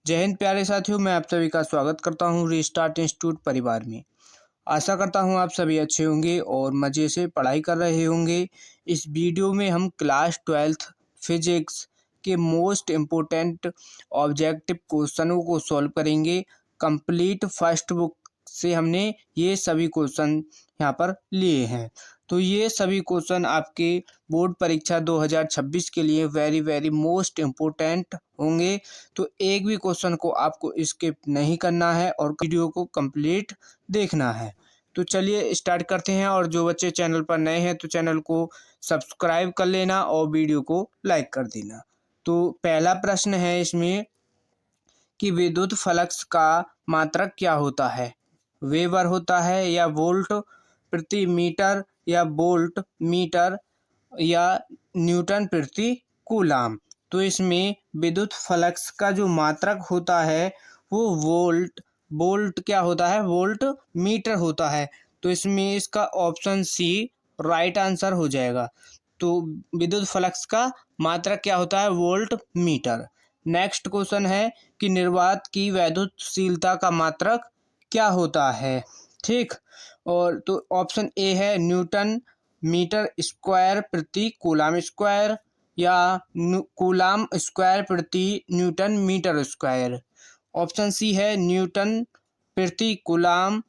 जय हिंद प्यारे साथियों, मैं आप सभी का स्वागत करता हूं रीस्टार्ट इंस्टीट्यूट परिवार में। आशा करता हूं आप सभी अच्छे होंगे और मज़े से पढ़ाई कर रहे होंगे। इस वीडियो में हम क्लास 12th फिजिक्स के मोस्ट इम्पोर्टेंट ऑब्जेक्टिव क्वेश्चनों को सॉल्व करेंगे। कंप्लीट फर्स्ट बुक से हमने ये सभी क्वेश्चन यहाँ पर लिए हैं। तो ये सभी क्वेश्चन आपके बोर्ड परीक्षा 2026 के लिए वेरी मोस्ट इम्पोर्टेंट होंगे। तो एक भी क्वेश्चन को आपको स्किप नहीं करना है और वीडियो को कंप्लीट देखना है। तो चलिए स्टार्ट करते हैं। और जो बच्चे चैनल पर नए हैं तो चैनल को सब्सक्राइब कर लेना और वीडियो को लाइक कर देना। तो पहला प्रश्न है इसमें कि विद्युत फ्लक्स का मात्रक क्या होता है। वेबर होता है या वोल्ट प्रति मीटर या वोल्ट मीटर या न्यूटन प्रति कूलाम। तो इसमें विद्युत फ्लक्स का जो मात्रक होता है वो वोल्ट क्या होता है, वोल्ट मीटर होता है। तो इसमें इसका ऑप्शन सी राइट आंसर हो जाएगा। तो विद्युत फ्लक्स का मात्रक क्या होता है, वोल्ट मीटर। नेक्स्ट क्वेश्चन है कि निर्वात की वैद्युतशीलता का मात्रक क्या होता है। ठीक, और तो ऑप्शन ए है न्यूटन मीटर स्क्वायर प्रति कूलाम स्क्वायर या कूलाम स्क्वायर प्रति newton metre square. Option C है न्यूटन प्रति कूलाम।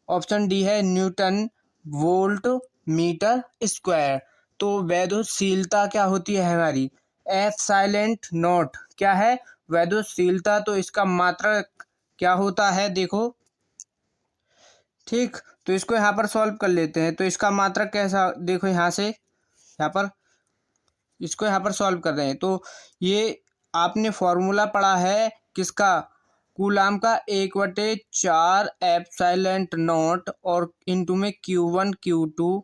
ऑप्शन डी है न्यूटन वोल्ट मीटर स्क्वायर। तो वैद्युतशीलता क्या होती है हमारी, एफ साइलेंट नोट क्या है, वैद्युतशीलता। तो इसका मात्रक क्या होता है देखो। ठीक, तो इसको यहाँ पर सॉल्व कर लेते हैं। तो इसका मात्रक कैसा देखो, यहाँ से यहाँ पर इसको यहाँ पर सॉल्व कर रहे हैं। तो ये आपने फॉर्मूला पढ़ा है किसका, कूलाम का 1/4 एप्सिलॉन नॉट और इंटू में Q1 Q2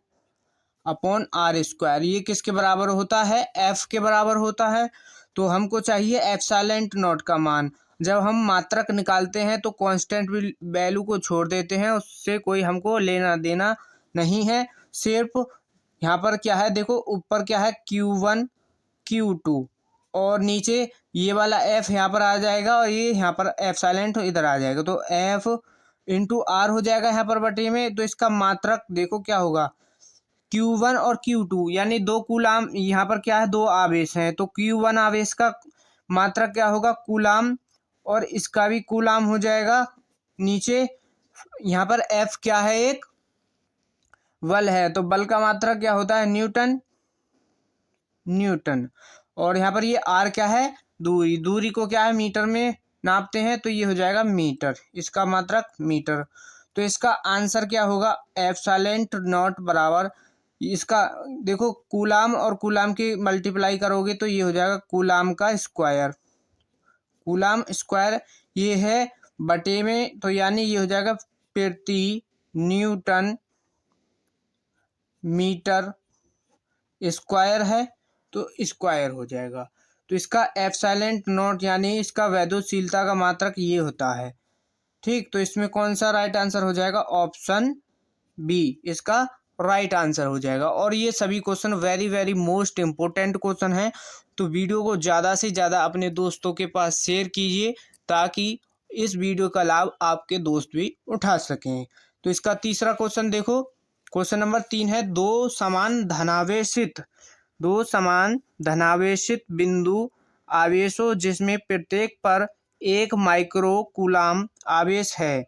upon R square. ये किसके बराबर होता है, एफ के बराबर होता है। तो हमको चाहिए एप्सिलॉन नॉट का मान। जब हम मात्रक निकालते हैं तो कांस्टेंट वैल्यू को छोड़ देते हैं, उससे कोई हमको लेना देना नहीं है। सिर्फ यहाँ पर क्या है देखो, ऊपर क्या है Q1 Q2 और नीचे ये वाला F यहाँ पर आ जाएगा और ये यहाँ पर एप्सिलॉन इधर आ जाएगा। तो F इंटू आर हो जाएगा यहाँ पर बटे में। तो इसका मात्रक देखो क्या होगा, Q1 और Q2 यानी दो कूलाम, यहाँ पर क्या है दो आवेश हैं। तो Q1 आवेश का मात्रक क्या होगा, कूलाम, और इसका भी कूलाम हो जाएगा। नीचे यहाँ पर F क्या है, एक बल है, तो बल का मात्रक क्या होता है, न्यूटन। और यहाँ पर ये आर क्या है, दूरी को क्या है मीटर में नापते हैं, तो ये हो जाएगा मीटर, इसका मात्रक मीटर। तो इसका आंसर क्या होगा, एप्सिलॉन नॉट बराबर इसका देखो कूलाम और कूलाम की मल्टीप्लाई करोगे तो ये हो जाएगा कूलाम का स्क्वायर, कूलाम स्क्वायर ये है बटे में। तो यानी ये हो जाएगा प्रति न्यूटन मीटर स्क्वायर है, तो स्क्वायर हो जाएगा। तो इसका एप्सिलॉन नॉट यानी इसका वैद्युतशीलता का मात्रक ये होता है। ठीक, तो इसमें कौन सा राइट आंसर हो जाएगा, ऑप्शन बी इसका राइट आंसर हो जाएगा। और ये सभी question very most important question हैं। तो वीडियो को ज़्यादा से ज़्यादा अपने दोस्तों के पास शेयर कीजिए ताकि इस वीडियो का लाभ आपके दोस्त भी उठा सकें। तो इसका तीसरा क्वेश्चन देखो, क्वेश्चन नंबर 3 है दो समान धनावेशित बिंदु आवेशों जिसमें प्रत्येक पर 1 माइक्रो कूलाम आवेश है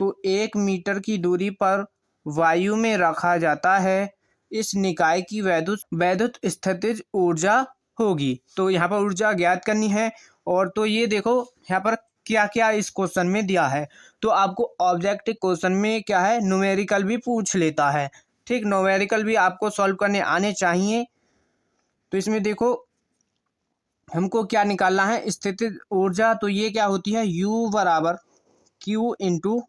तो 1 मीटर की दूरी पर वायु में रखा जाता है, इस निकाय की वैद्युत स्थितिज ऊर्जा होगी। तो यहाँ पर ऊर्जा ज्ञात करनी है। और तो ये देखो यहाँ पर क्या क्या इस क्वेश्चन में दिया है। तो आपको ऑब्जेक्टिव क्वेश्चन में क्या है, न्यूमेरिकल भी पूछ लेता है। ठीक, न्यूमेरिकल भी आपको सॉल्व करने आने चाहिए। तो इसमें देखो हमको क्या निकालना है, स्थितिज ऊर्जा। तो ये क्या होती है, U बराबर Q इंटू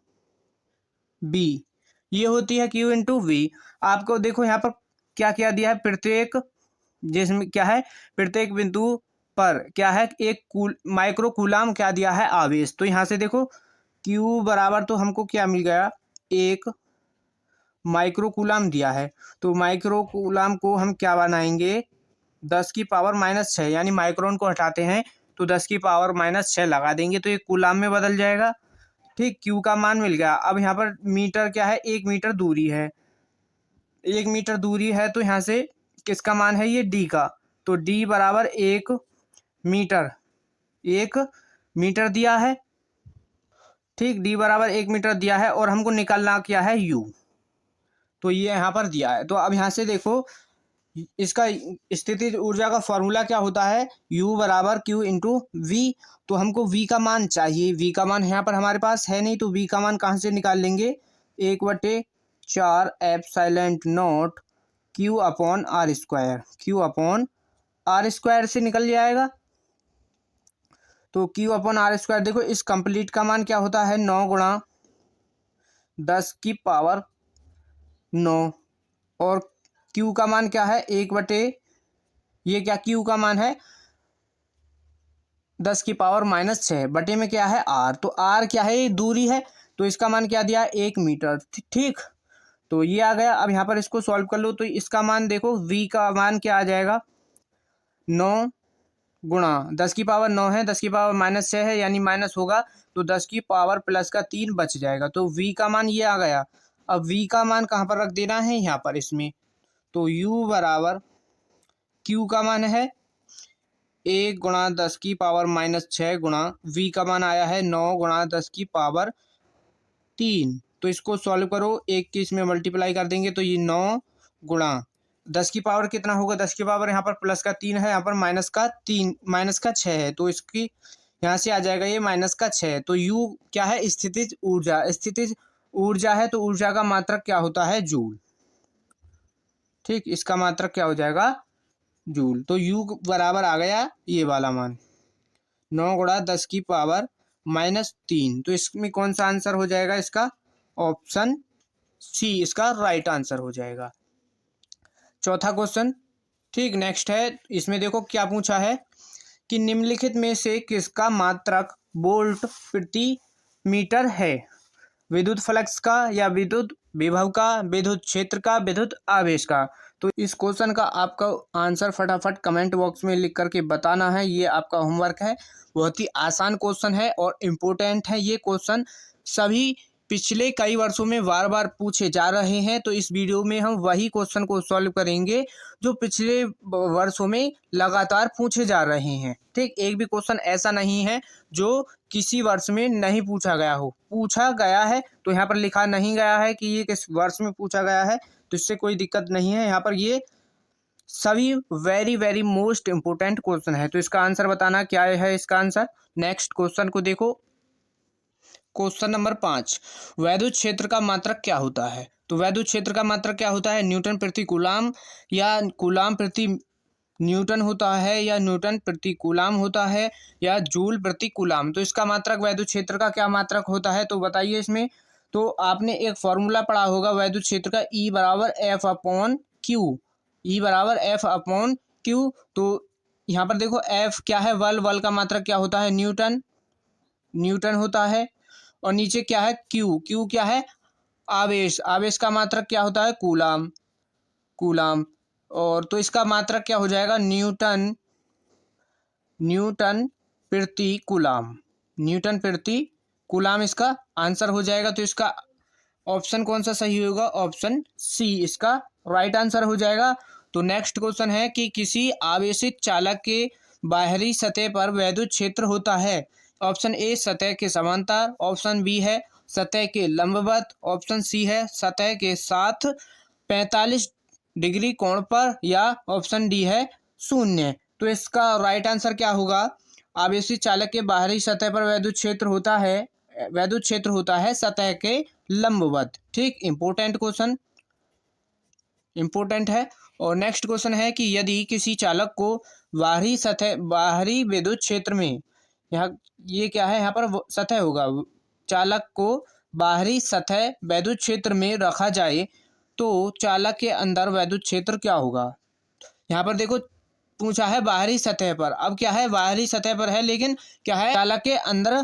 बी, ये होती है Q इंटू वी। आपको देखो यहाँ पर क्या क्या दिया है, प्रत्येक जिसमें क्या है, प्रत्येक बिंदु पर क्या है, एक माइक्रो कूलाम क्या दिया है, आवेश। तो यहाँ से देखो Q बराबर तो हमको क्या मिल गया, 1 माइक्रो कूलाम दिया है। तो माइक्रो कूलाम को हम क्या बनाएंगे, 10 की पावर -6 यानी माइक्रोन को हटाते हैं तो 10 की पावर -6 लगा देंगे तो ये कूलाम में बदल जाएगा। ठीक, क्यू का मान मिल गया। अब यहाँ पर मीटर क्या है, 1 मीटर दूरी है, 1 मीटर दूरी है तो यहाँ से किसका मान है ये डी का, तो डी बराबर 1 मीटर, 1 मीटर दिया है। ठीक, डी बराबर 1 मीटर दिया है और हमको निकालना क्या है यू, तो ये यहाँ पर दिया है। तो अब यहाँ से देखो इसका स्थितिज ऊर्जा का फॉर्मूला क्या होता है, U बराबर Q इंटू वी। तो हमको V का मान चाहिए, V का मान यहाँ पर हमारे पास है नहीं, तो V का मान कहाँ से निकाल लेंगे, 1/4 epsilon not Q upon R square, Q upon R square से निकल जाएगा। तो Q अपॉन आर स्क्वायर, देखो इस कंप्लीट का मान क्या होता है, 9 गुणा 10 की पावर 9, और Q का मान क्या है, ये क्या Q का मान है 10 की पावर -6 बटे में क्या है R, तो R क्या है, ये दूरी है, तो इसका मान क्या दिया, 1 मीटर। ठीक, तो ये आ गया। अब यहाँ पर इसको सॉल्व कर लो, तो इसका मान देखो V का मान क्या आ जाएगा, 9 गुणा 10 की पावर 9 है, 10 की पावर -6 है, यानी माइनस होगा तो 10 की पावर प्लस का 3 बच जाएगा, तो V का मान ये आ गया। अब V का मान कहाँ पर रख देना है, यहाँ पर इसमें, तो U बराबर Q का मान है 1 गुणा 10 की पावर -6 गुणा V का मान आया है 9 गुणा 10 की पावर 3। तो इसको सॉल्व करो, एक की इसमें मल्टीप्लाई कर देंगे तो ये 9 गुणा 10 की पावर कितना होगा, 10 की पावर यहाँ पर प्लस का 3 है, यहाँ पर माइनस का 6 है, तो इसकी यहाँ से आ जाएगा ये -6। तो U क्या है, स्थितिज ऊर्जा, स्थितिज ऊर्जा है तो ऊर्जा का मात्रक क्या होता है, जूल। ठीक, इसका मात्रक क्या हो जाएगा, जूल। तो U बराबर आ गया ये वाला मान, 9 गुणा 10 की पावर -3। तो इसमें कौन सा आंसर हो जाएगा, इसका ऑप्शन सी इसका राइट आंसर हो जाएगा। चौथा क्वेश्चन, ठीक, नेक्स्ट है। इसमें देखो क्या पूछा है कि निम्नलिखित में से किसका मात्रक वोल्ट प्रति मीटर है, विद्युत फ्लक्स का या विद्युत विभव का, विद्युत क्षेत्र का, विद्युत आवेश का। तो इस क्वेश्चन का आपका आंसर फटाफट कमेंट बॉक्स में लिख करके बताना है, ये आपका होमवर्क है। बहुत ही आसान क्वेश्चन है और इम्पोर्टेंट है ये क्वेश्चन, सभी पिछले कई वर्षों में बार बार पूछे जा रहे हैं। तो इस वीडियो में हम वही क्वेश्चन को सॉल्व करेंगे जो पिछले वर्षों में लगातार पूछे जा रहे हैं। ठीक, एक भी क्वेश्चन ऐसा नहीं है जो किसी वर्ष में नहीं पूछा गया हो, पूछा गया है तो यहाँ पर लिखा नहीं गया है कि ये किस वर्ष में पूछा गया है, तो इससे कोई दिक्कत नहीं है। यहाँ पर ये सभी very very most important question है। तो इसका आंसर बताना क्या है, इसका आंसर। नेक्स्ट क्वेश्चन को देखो, क्वेश्चन नंबर 5, वैद्युत क्षेत्र का मात्रक क्या होता है। तो वैद्युत क्षेत्र का मात्रक क्या होता है, न्यूटन प्रति कूलाम या कूलाम प्रति न्यूटन होता है, या न्यूटन प्रति कूलाम होता है, या जूल प्रति कूलाम। तो इसका मात्रक वैद्युत क्षेत्र का क्या मात्रक होता है, तो बताइए इसमें। तो आपने एक फॉर्मूला पढ़ा होगा वैद्युत क्षेत्र का, E बराबर एफ अपॉन क्यू, E बराबर एफ अपॉन क्यू। तो यहाँ पर देखो एफ क्या है, बल का मात्रक क्या होता है, न्यूटन होता है, और नीचे क्या है क्यू क्या है, आवेश का मात्रक क्या होता है, कूलाम। और तो इसका मात्रक क्या हो जाएगा, न्यूटन प्रति कूलाम इसका आंसर हो जाएगा। तो इसका ऑप्शन कौन सा सही होगा, ऑप्शन सी इसका राइट आंसर हो जाएगा। तो नेक्स्ट क्वेश्चन है कि किसी आवेशित चालक के बाहरी सतह पर वैद्युत क्षेत्र होता है। ऑप्शन ए सतह के समांतर, ऑप्शन बी है सतह के लंबवत, ऑप्शन सी है सतह के साथ 45 डिग्री कोण पर, या ऑप्शन डी है 0। तो इसका राइट आंसर क्या होगा, आवेशित चालक के बाहरी सतह पर वैद्युत क्षेत्र होता है सतह के लंबवत। ठीक, इंपोर्टेंट है। और नेक्स्ट क्वेश्चन है कि यदि किसी चालक को बाहरी विद्युत क्षेत्र में, यहाँ ये क्या है, यहाँ पर सतह होगा, चालक को बाहरी सतह वैद्युत क्षेत्र में रखा जाए तो चालक के अंदर वैद्युत क्षेत्र क्या होगा। यहाँ पर देखो पूछा है बाहरी सतह पर, अब क्या है बाहरी सतह पर है, लेकिन क्या है चालक के अंदर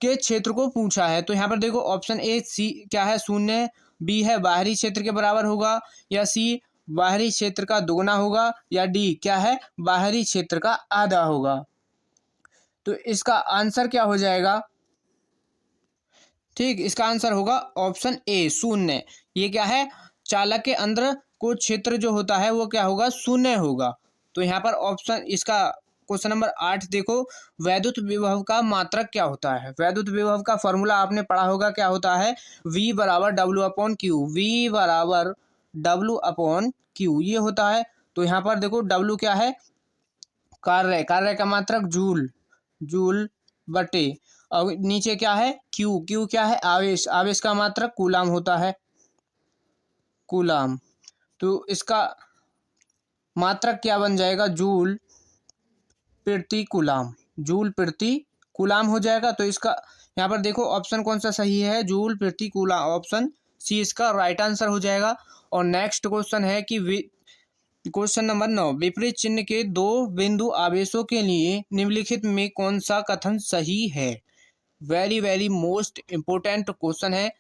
के क्षेत्र को पूछा है। तो यहाँ पर देखो ऑप्शन ए सी क्या है 0, बी है बाहरी क्षेत्र के बराबर होगा, या सी बाहरी क्षेत्र का दोगुना होगा, या डी क्या है बाहरी क्षेत्र का आधा होगा। तो इसका आंसर क्या हो जाएगा? ठीक, इसका आंसर होगा ऑप्शन ए, शून्य। ये क्या है? चालक के अंदर को क्षेत्र जो होता है वो क्या होगा? शून्य होगा। तो यहाँ पर ऑप्शन इसका क्वेश्चन नंबर 8 देखो, वैद्युत विभव का मात्रक क्या होता है? वैद्युत विभव का फॉर्मूला आपने पढ़ा होगा, क्या होता है? V बराबर डब्ल्यू अपॉन क्यू, V बराबर डब्ल्यू अपॉन क्यू, ये होता है। तो यहाँ पर देखो डब्ल्यू क्या है? कार्य, कार्य का मात्रक जूल, जूल बटे, और नीचे क्या है? क्यू, क्यू क्या है? आवेश, आवेश का मात्रक कूलाम होता है, कूलाम। तो इसका मात्रक क्या बन जाएगा? जूल प्रति कूलाम, जूल प्रति कूलाम हो जाएगा। तो इसका यहाँ पर देखो ऑप्शन कौन सा सही है? जूल प्रति कूलाम, ऑप्शन सी इसका राइट आंसर हो जाएगा। और नेक्स्ट क्वेश्चन है कि क्वेश्चन नंबर 9, विपरीत चिन्ह के दो बिंदु आवेशों के लिए निम्नलिखित में कौन सा कथन सही है? Very very most important question है।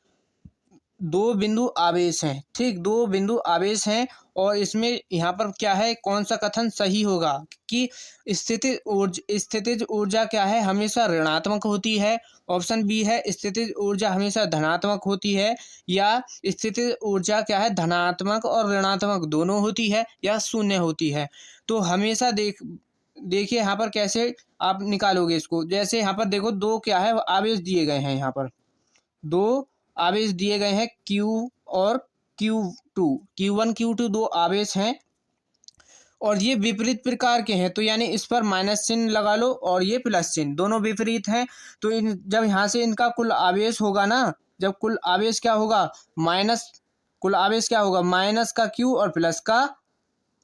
दो बिंदु आवेश हैं, ठीक, दो बिंदु आवेश हैं, और इसमें यहाँ पर क्या है? कौन सा कथन सही होगा कि स्थितिज ऊर्जा क्या है? हमेशा ऋणात्मक होती है। ऑप्शन बी है स्थितिज ऊर्जा हमेशा धनात्मक होती है, या स्थितिज ऊर्जा क्या है? धनात्मक और ऋणात्मक दोनों होती है, या शून्य होती है। तो हमेशा देखिए यहाँ पर कैसे आप निकालोगे इसको। जैसे यहाँ पर देखो दो क्या है? आवेश दिए गए हैं, यहाँ पर दो आवेश दिए गए हैं, Q और Q2, Q1 Q2 दो आवेश हैं, और ये विपरीत प्रकार के हैं। तो यानी इस पर माइनस चिन्ह लगा लो, और ये प्लस चिन्ह, दोनों विपरीत हैं। तो जब यहाँ से इनका कुल आवेश होगा ना, जब कुल आवेश क्या होगा? माइनस, कुल आवेश क्या होगा? माइनस का Q और प्लस का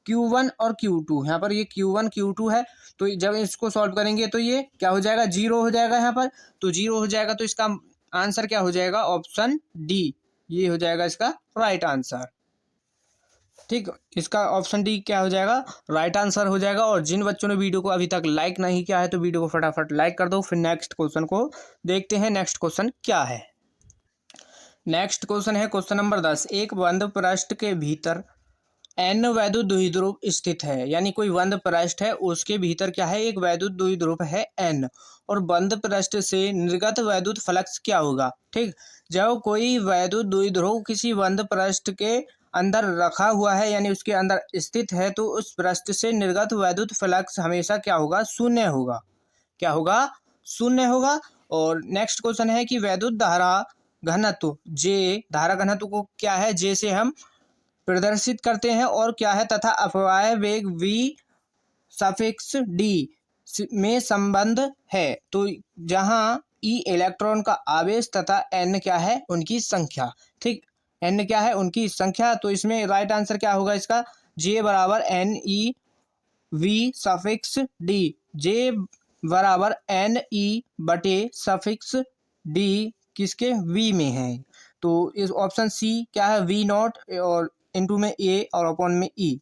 Q1 और Q2। यहाँ पर ये Q1 Q2 है। तो जब इसको सॉल्व करेंगे तो ये क्या हो जाएगा? जीरो हो जाएगा यहाँ पर। तो जीरो हो जाएगा, तो इसका आंसर क्या हो जाएगा? ऑप्शन डी, ये हो जाएगा इसका राइट आंसर। ठीक, इसका ऑप्शन डी क्या हो जाएगा? राइट आंसर हो जाएगा। और जिन बच्चों ने वीडियो को अभी तक लाइक नहीं किया है तो वीडियो को फटाफट लाइक कर दो। फिर नेक्स्ट क्वेश्चन को देखते हैं। नेक्स्ट क्वेश्चन क्या है? नेक्स्ट क्वेश्चन है क्वेश्चन नंबर 10, एक बंद पृष्ठ के भीतर एन वैद्युत द्विध्रुव स्थित है। यानी कोई बंद पृष्ठ है, उसके भीतर क्या है? एक वैद्युत द्विध्रुव है एन, और बंद पृष्ठ से निर्गत वैद्युत फ्लक्स क्या होगा? ठीक, जब कोई वैद्युत द्विध्रुव किसी बंद पृष्ठ के अंदर रखा हुआ है, यानी उसके अंदर स्थित है, तो उस पृष्ठ से निर्गत वैद्युत फ्लक्स हमेशा क्या होगा? शून्य होगा। क्या होगा? शून्य होगा। और नेक्स्ट क्वेश्चन है कि वैद्युत धारा घनत्व जे, धारा घनत्व को क्या है? जे से हम प्रदर्शित करते हैं, और क्या है? तथा अपवाय वेग v सफिक्स d में संबंध है। तो जहां E इलेक्ट्रॉन का आवेश तथा n क्या है? उनकी संख्या। ठीक, n क्या है? उनकी संख्या। तो इसमें राइट आंसर क्या होगा इसका? J बराबर NE V suffix d, J बराबर NE बटे सफिक्स d किसके? V में है। तो इस ऑप्शन सी क्या है? V नॉट और इनटू में A और अपॉन में E।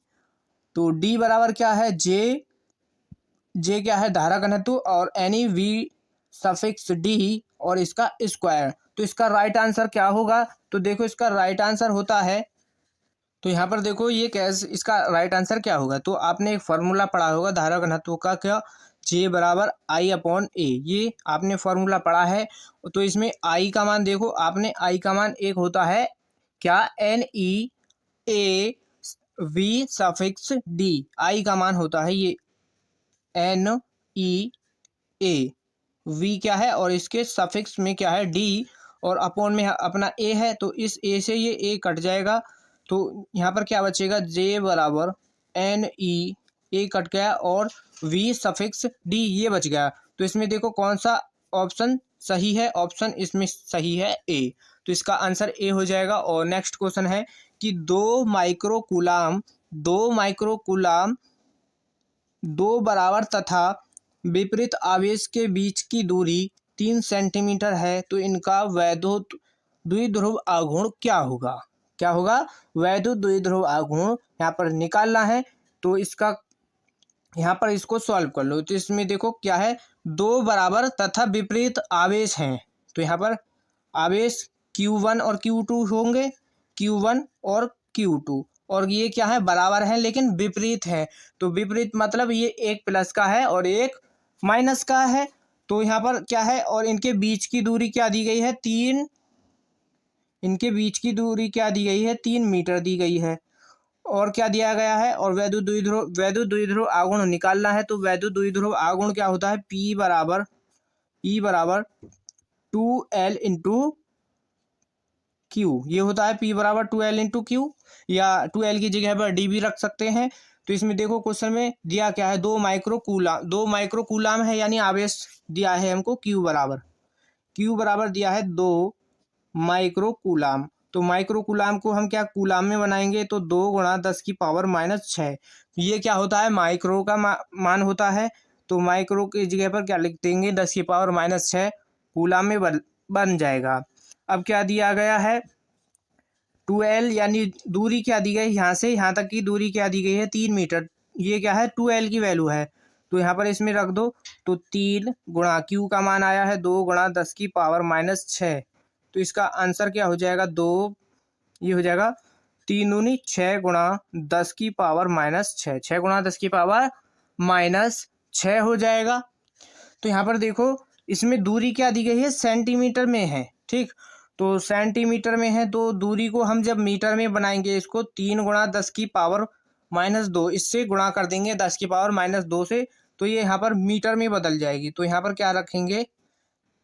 तो D बराबर क्या है? J क्या है? धारा घनत्व, और NE V सफिक्स D और इसका स्क्वायर। तो इसका राइट आंसर क्या होगा? तो देखो इसका राइट आंसर होता है, तो यहाँ पर देखो ये कैसे, इसका राइट आंसर क्या होगा? तो आपने एक फार्मूला पढ़ा होगा धारा घनत्व का, क्या? J बराबर I अपॉन A, ये आपने फार्मूला पढ़ा है। तो इसमें I का मान देखो आपने, I का मान एक होता है क्या? NE A V suffix D, I का मान होता है ये NE A, V क्या है? और इसके सफिक्स में क्या है? D, और अपॉन में अपना A है। तो इस A से ये A कट जाएगा, तो यहाँ पर क्या बचेगा? J बराबर NE A कट गया, और V सफिक्स D ये बच गया। तो इसमें देखो कौन सा ऑप्शन सही है? ऑप्शन इसमें सही है A। तो इसका आंसर A हो जाएगा। और नेक्स्ट क्वेश्चन है कि 2 माइक्रो कूलाम दो बराबर तथा विपरीत आवेश के बीच की दूरी 3 सेंटीमीटर है, तो इनका वैद्युत द्विध्रुव आघूर्ण क्या होगा? क्या होगा? वैद्युत द्विध्रुव आघूर्ण यहाँ पर निकालना है। तो इसका यहाँ पर इसको सॉल्व कर लो। तो इसमें देखो क्या है? 2 बराबर तथा विपरीत आवेश हैं, तो यहाँ पर आवेश Q1 और Q2 होंगे, Q1 और Q2, और ये क्या है? बराबर है लेकिन विपरीत है। तो विपरीत मतलब ये एक प्लस का है और एक माइनस का है। तो यहाँ पर क्या है, और इनके बीच की दूरी क्या दी गई है, 3, इनके बीच की दूरी क्या दी गई है, 3 मीटर दी गई है। और क्या दिया गया है, और वैद्युत द्विध्रुव आघूर्ण निकालना है। तो वैद्युत द्विध्रुव आघूर्ण क्या होता है, P बराबर 2L इंटू क्यू, ये होता है P बराबर 2L इंटू क्यू, या 2L की जगह पर D भी रख सकते हैं। तो इसमें देखो क्वेश्चन में दिया क्या है, 2 माइक्रो कूलाम है, यानी आवेश दिया है हमको क्यू बराबर दिया है 2 माइक्रो कूलाम। तो माइक्रो कूलाम को हम क्या कूलाम में बनाएंगे, तो 2 × 10⁻⁻⁶। ये क्या होता है, माइक्रो का मान होता है। तो माइक्रो की जगह पर क्या लिख देंगे, 10⁻⁻⁶ कूलाम में बन जाएगा। अब क्या दिया गया है, 2L, यानी दूरी क्या दी गई, यहाँ से यहाँ तक की दूरी क्या दी गई है, 3 मीटर। ये क्या है, 2L की वैल्यू है, तो यहाँ पर इसमें रख दो। तो 3 गुणा क्यू का मान आया है 2 × 10⁻⁻⁶। तो इसका आंसर क्या हो जाएगा, 2, ये हो जाएगा 3 दूनी 6 × 10⁻⁻⁶, 6 × 10⁻⁻⁶ हो जाएगा। तो यहाँ पर देखो इसमें दूरी क्या दी गई है, सेंटीमीटर में है, ठीक। तो सेंटीमीटर में है, तो दूरी को हम जब मीटर में बनाएंगे, इसको 3 × 10⁻⁻2 इससे गुणा कर देंगे 10⁻⁻2 से, तो ये यहाँ पर मीटर में बदल जाएगी। तो यहाँ पर क्या रखेंगे,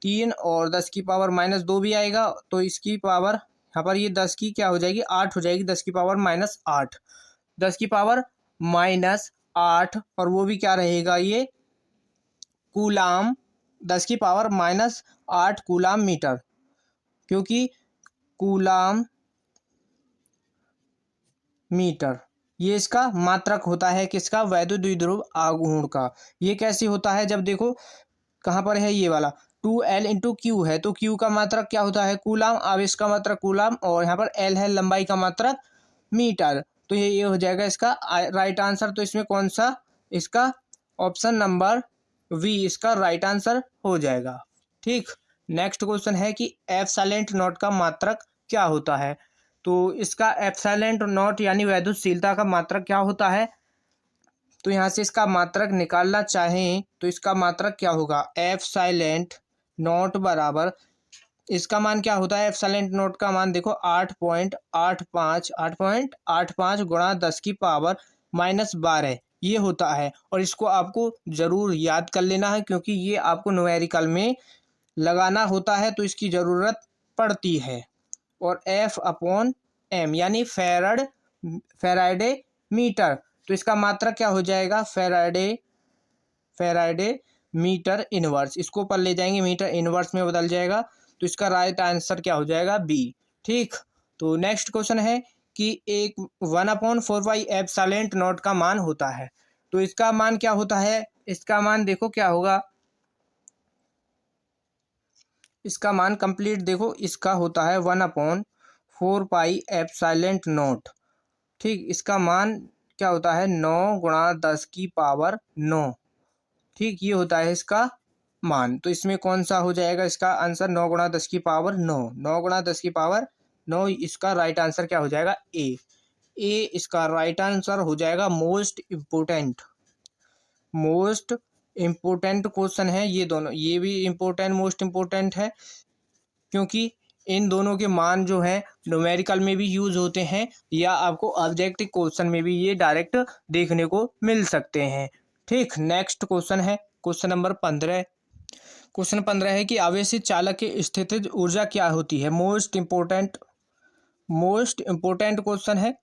3 और 10⁻⁻2 भी आएगा, तो इसकी पावर यहाँ पर ये 10 की क्या हो जाएगी, 8 हो जाएगी, 10⁻⁻8, 10⁻⁻8, और वो भी क्या रहेगा, ये कूलाम, 10⁻⁻8 कूलाम मीटर, क्योंकि कूलाम मीटर ये इसका मात्रक होता है, किसका, वैद्युत द्विध्रुव आघूर्ण का। ये कैसे होता है, जब देखो कहाँ पर है, ये वाला 2L इंटू क्यू है, तो क्यू का मात्रक क्या होता है, कूलाम, आवेश का मात्रक कूलाम, और यहाँ पर L है लंबाई का मात्रक मीटर। तो ये हो जाएगा इसका राइट आंसर। तो इसमें कौन सा, इसका ऑप्शन नंबर V इसका राइट आंसर हो जाएगा, ठीक। नेक्स्ट क्वेश्चन है कि एप्सिलॉन नॉट का मात्रक क्या होता है। तो इसका एप्सिलॉन नॉट यानी वैद्युतशीलता का मात्रक क्या होता है। तो यहाँ से इसका मात्रक निकालना चाहें तो इसका मात्रक क्या होगा, एप्सिलॉन नॉट बराबर, इसका मान क्या होता है, एप्सिलॉन नॉट का मान देखो 8.85 गुणा 10⁻⁻12 ये होता है। और इसको आपको ज़रूर याद कर लेना है, क्योंकि ये आपको न्यूमेरिकल में लगाना होता है, तो इसकी ज़रूरत पड़ती है। और F/m यानी फैराडे मीटर, तो इसका मात्रक क्या हो जाएगा, फैराडे मीटर इनवर्स, इसको पर ले जाएंगे मीटर इनवर्स में बदल जाएगा। तो इसका राइट आंसर क्या हो जाएगा, बी, ठीक। तो नेक्स्ट क्वेश्चन है कि एक 1/4 एप्सिलॉन नॉट का मान होता है। तो इसका मान क्या होता है, इसका मान देखो क्या होगा, इसका मान कंप्लीट देखो, इसका होता है 1/4 एप्सिलॉन नॉट, ठीक। इसका मान क्या होता है, 9 × 10⁻⁹, ठीक। ये होता है इसका मान। तो इसमें कौन सा हो जाएगा इसका आंसर, 9 × 10⁻9, 9 × 10⁻9, इसका राइट आंसर क्या हो जाएगा, ए इसका राइट आंसर हो जाएगा। मोस्ट इम्पोर्टेंट क्वेश्चन है ये दोनों, ये भी इम्पोर्टेंट, मोस्ट इम्पोर्टेंट है, क्योंकि इन दोनों के मान जो है न्यूमेरिकल में भी यूज होते हैं, या आपको ऑब्जेक्टिव क्वेश्चन में भी ये डायरेक्ट देखने को मिल सकते हैं, ठीक। नेक्स्ट क्वेश्चन है क्वेश्चन नंबर 15। क्वेश्चन 15 है कि आवेशित चालक की स्थितिज ऊर्जा क्या होती है। मोस्ट इम्पोर्टेंट क्वेश्चन है।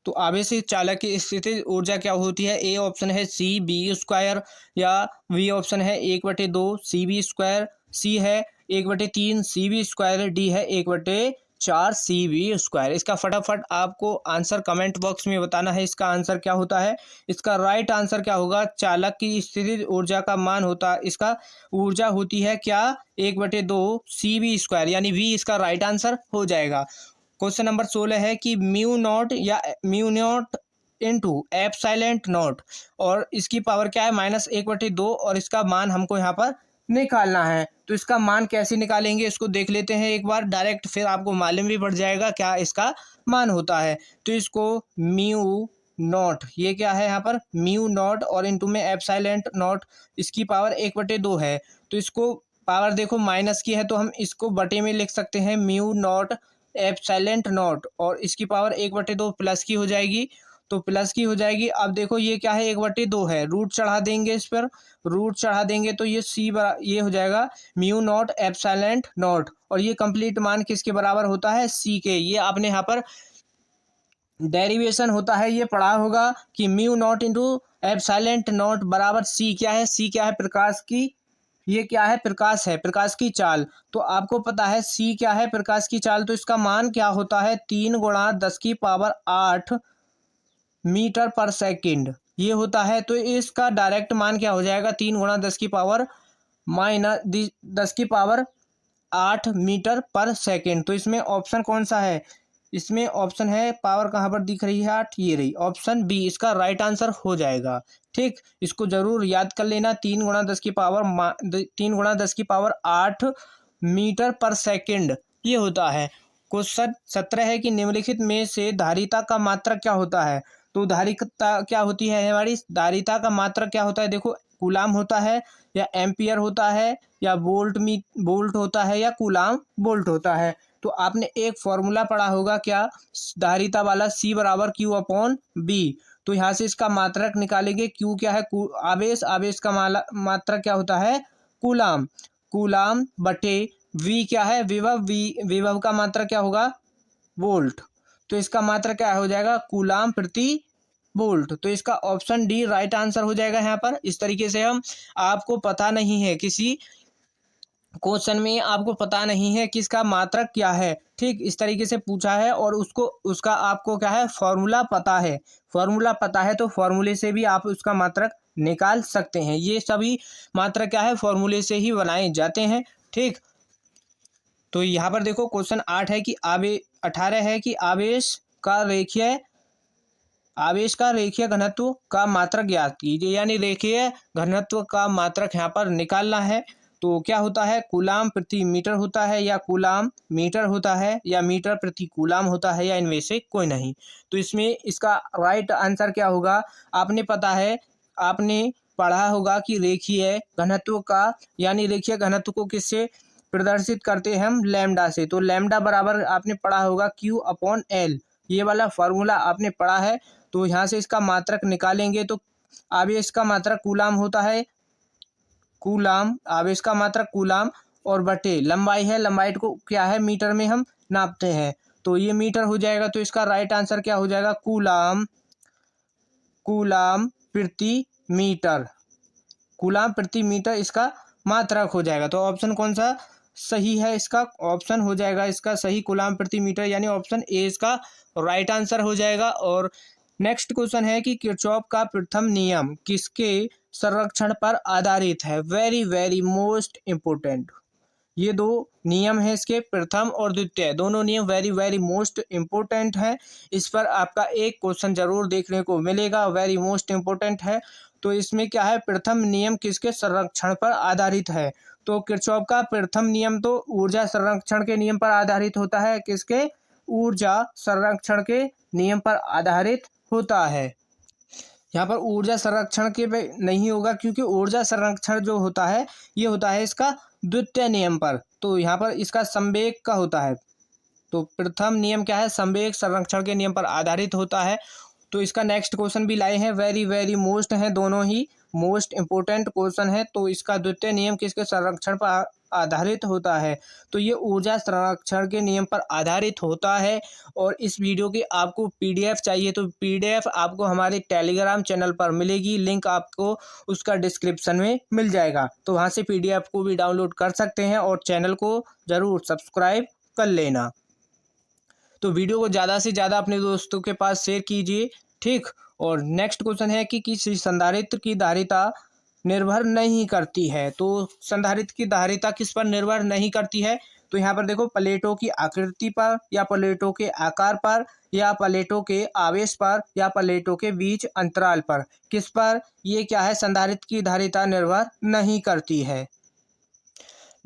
तो आवेशित चालक की स्थितिज ऊर्जा क्या होती है। ए ऑप्शन है CB², या बी ऑप्शन है 1/2 CB², सी है 1/3 CB², डी है 1/4 CB²। इसका फटाफट आपको आंसर कमेंट बॉक्स में बताना है, इसका आंसर क्या होता है। इसका राइट आंसर क्या होगा, चालक की स्थितिज ऊर्जा का मान होता, इसका ऊर्जा होती है क्या, 1/2 CB², यानी वी इसका राइट आंसर हो जाएगा। क्वेश्चन नंबर 16 है कि mu naught into epsilon not, और इसकी पावर क्या है, -1/2, और इसका मान हमको यहाँ पर निकालना है। तो इसका मान कैसे निकालेंगे, इसको देख लेते हैं एक बार डायरेक्ट, फिर आपको मालूम भी पड़ जाएगा क्या इसका मान होता है। तो इसको म्यू नॉट, ये क्या है यहाँ पर म्यू नॉट, और इंटू में एप्सिलॉन नॉट, इसकी पावर 1/2 है। तो इसको पावर देखो माइनस की है तो हम इसको बटे में लिख सकते हैं म्यू नॉट एप्सिलॉन नॉट, और इसकी पावर 1/2 प्लस की हो जाएगी, तो प्लस की हो जाएगी। अब देखो ये क्या है, 1/2 है, रूट चढ़ा देंगे, इस पर रूट चढ़ा देंगे तो ये ये हो जाएगा म्यू नॉट एप्सिलॉन नॉट, और ये कंप्लीट मान किसके बराबर होता है, सी के। ये आपने यहाँ पर डेरिवेशन होता है ये पढ़ा होगा कि mu naught into epsilon not बराबर सी क्या है, सी क्या है, प्रकाश की, ये क्या है, प्रकाश है, प्रकाश की चाल। तो आपको पता है सी क्या है, प्रकाश की चाल, तो इसका मान क्या होता है 3 × 10⁸ मीटर पर सेकंड ये होता है। तो इसका डायरेक्ट मान क्या हो जाएगा, 3 × 10⁻8 मीटर पर सेकंड। तो इसमें ऑप्शन कौन सा है, इसमें ऑप्शन है, पावर कहाँ पर दिख रही है 8, ये रही, ऑप्शन बी इसका राइट आंसर हो जाएगा। ठीक, इसको जरूर याद कर लेना, 3 × 10⁸8 मीटर पर सेकंड ये होता है। क्वेश्चन 17 है कि निम्नलिखित में से धारिता का मात्रक क्या होता है। तो धारिता क्या होती है हमारी, धारिता का मात्रक क्या होता है, देखो कूलाम होता है या एम्पियर होता है या वोल्ट होता है या कूलाम वोल्ट होता है। तो आपने एक फॉर्मूला पढ़ा होगा क्या, धारिता वाला, C = Q/B। तो यहाँ से इसका मात्रक निकालेंगे, Q क्या है, आवेश, आवेश का मात्रक क्या होता है, कूलाम, कूलाम बटे V क्या है, विभव, विभव का मात्रक क्या होगा, वोल्ट। तो इसका मात्रक क्या हो जाएगा, कूलाम प्रति वोल्ट। तो इसका ऑप्शन डी राइट आंसर हो जाएगा यहाँ पर। इस तरीके से हम, आपको पता नहीं है किसी क्वेश्चन में, आपको पता नहीं है किसका मात्रक क्या है, ठीक, इस तरीके से पूछा है और उसका आपको क्या है, फॉर्मूला पता है, फॉर्मूला पता है तो फॉर्मूले से भी आप उसका मात्रक निकाल सकते हैं। ये सभी मात्रक क्या है, फॉर्मूले से ही बनाए जाते हैं। ठीक, तो यहाँ पर देखो क्वेश्चन 18 है कि आवेश का रेखीय घनत्व का मात्रक ज्ञात कीजिए, यानी रेखीय घनत्व का मात्रक यहाँ पर निकालना है। तो क्या होता है, कूलाम प्रति मीटर होता है या कूलाम मीटर होता है या मीटर प्रति कूलाम होता है या इनमें से कोई नहीं। तो इसमें इसका राइट आंसर क्या होगा, आपने पता है, आपने पढ़ा होगा कि रेखीय घनत्व का, यानी रेखीय घनत्व को किससे प्रदर्शित करते हैं हम, लैम्डा से। तो लैम्डा बराबर आपने पढ़ा होगा Q/L, ये वाला फॉर्मूला आपने पढ़ा है। तो यहाँ से इसका मात्रक निकालेंगे तो आवेश का मात्रक कूलाम होता है, कूलाम, आवेश का मात्रक कूलाम, और बटे लंबाई है, लंबाई को क्या है, मीटर में हम नापते हैं, तो ये मीटर हो जाएगा। तो इसका राइट आंसर क्या हो जाएगा, कूलाम, कूलाम प्रति मीटर, कूलाम प्रति मीटर इसका मात्रक हो जाएगा। तो ऑप्शन कौन सा सही है, इसका ऑप्शन हो जाएगा इसका सही कूलाम प्रति मीटर, यानी ऑप्शन ए इसका राइट आंसर हो जाएगा। और नेक्स्ट क्वेश्चन है कि किरचॉफ का प्रथम नियम किसके संरक्षण पर आधारित है, वेरी वेरी मोस्ट इम्पोर्टेंट। ये दो नियम है इसके, प्रथम और द्वितीय, दोनों नियम वेरी वेरी मोस्ट इम्पोर्टेंट है। इस पर आपका एक क्वेश्चन जरूर देखने को मिलेगा, वेरी मोस्ट इम्पोर्टेंट है। तो इसमें क्या है, प्रथम नियम किसके संरक्षण पर आधारित है। तो किरचॉफ का प्रथम नियम तो ऊर्जा संरक्षण के नियम पर आधारित होता है, किसके, ऊर्जा संरक्षण के नियम पर आधारित होता है। यहाँ पर ऊर्जा संरक्षण के पे नहीं होगा, क्योंकि ऊर्जा संरक्षण जो होता है ये होता है इसका द्वितीय नियम पर, तो यहाँ पर इसका संवेग का होता है। तो प्रथम नियम क्या है, संवेग संरक्षण के नियम पर आधारित होता है। तो इसका नेक्स्ट क्वेश्चन भी लाए हैं, वेरी वेरी मोस्ट हैं, दोनों ही मोस्ट इम्पोर्टेंट क्वेश्चन है। तो इसका द्वितीय नियम किसके संरक्षण पर आधारित होता है, तो ये ऊर्जा संरक्षण के नियम पर आधारित होता है। और इस वीडियो की आपको पीडीएफ चाहिए तो पीडीएफ आपको हमारे टेलीग्राम चैनल पर मिलेगी, लिंक आपको उसका डिस्क्रिप्शन में मिल जाएगा, तो वहाँ से पीडीएफ को भी डाउनलोड कर सकते हैं और चैनल को ज़रूर सब्सक्राइब कर लेना। तो वीडियो को ज़्यादा से ज़्यादा अपने दोस्तों के पास शेयर कीजिए, ठीक। और नेक्स्ट क्वेश्चन है कि किसी संधारित्र की धारिता निर्भर नहीं करती है। तो संधारित्र की धारिता किस पर निर्भर नहीं करती है, तो यहाँ पर देखो, प्लेटों की आकृति पर या प्लेटों के आकार पर या प्लेटों के आवेश पर या प्लेटों के बीच अंतराल पर, किस पर ये क्या है, संधारित्र की धारिता निर्भर नहीं करती है।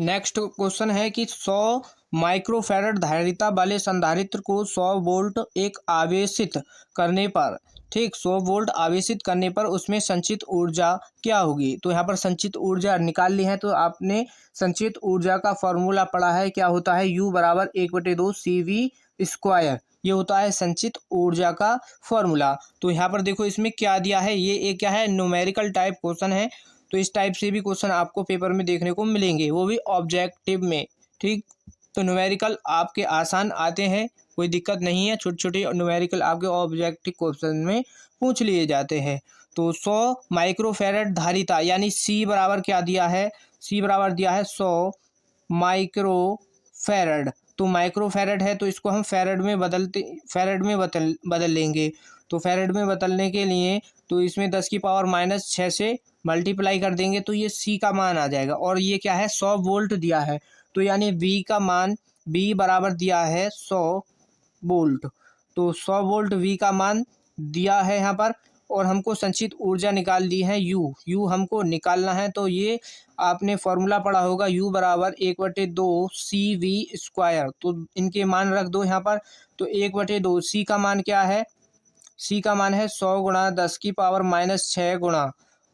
नेक्स्ट क्वेश्चन है कि 100 माइक्रोफैरड धारिता वाले संधारित्र को 100 वोल्ट एक आवेशित करने पर ठीक 100 वोल्ट आवेशित करने पर उसमें संचित ऊर्जा क्या होगी। तो यहाँ पर संचित ऊर्जा निकाल ली है। तो आपने संचित ऊर्जा का फॉर्मूला पढ़ा है, क्या होता है, U बराबर 1/2 CV स्क्वायर। ये होता है संचित ऊर्जा का फॉर्मूला। तो यहाँ पर देखो इसमें क्या दिया है, ये एक क्या है, न्यूमेरिकल टाइप क्वेश्चन है। तो इस टाइप से भी क्वेश्चन आपको पेपर में देखने को मिलेंगे, वो भी ऑब्जेक्टिव में। ठीक, तो न्यूमेरिकल आपके आसान आते हैं, कोई दिक्कत नहीं है। छोटे छोटे न्यूमेरिकल आपके ऑब्जेक्टिव क्वेश्चन में पूछ लिए जाते हैं। तो 100 माइक्रोफैरड धारिता यानी C बराबर क्या दिया है, C बराबर दिया है 100 माइक्रोफैरड। तो माइक्रोफैरड है तो इसको हम फैरड में बदल लेंगे। तो फैरड में बदलने के लिए तो इसमें 10⁻⁻6 से मल्टीप्लाई कर देंगे तो ये C का मान आ जाएगा। और ये क्या है, 100 वोल्ट दिया है। तो यानी V का मान, V बराबर दिया है 100 वोल्ट। तो 100 वोल्ट V का मान दिया है यहाँ पर। और हमको संचित ऊर्जा निकाल दी है U हमको निकालना है। तो ये आपने फॉर्मूला पढ़ा होगा, U बराबर 1/2 CV स्क्वायर। तो इनके मान रख दो यहाँ पर। तो 1/2 C का मान क्या है, C का मान है 100 गुणा 10⁻⁻6 गुणा,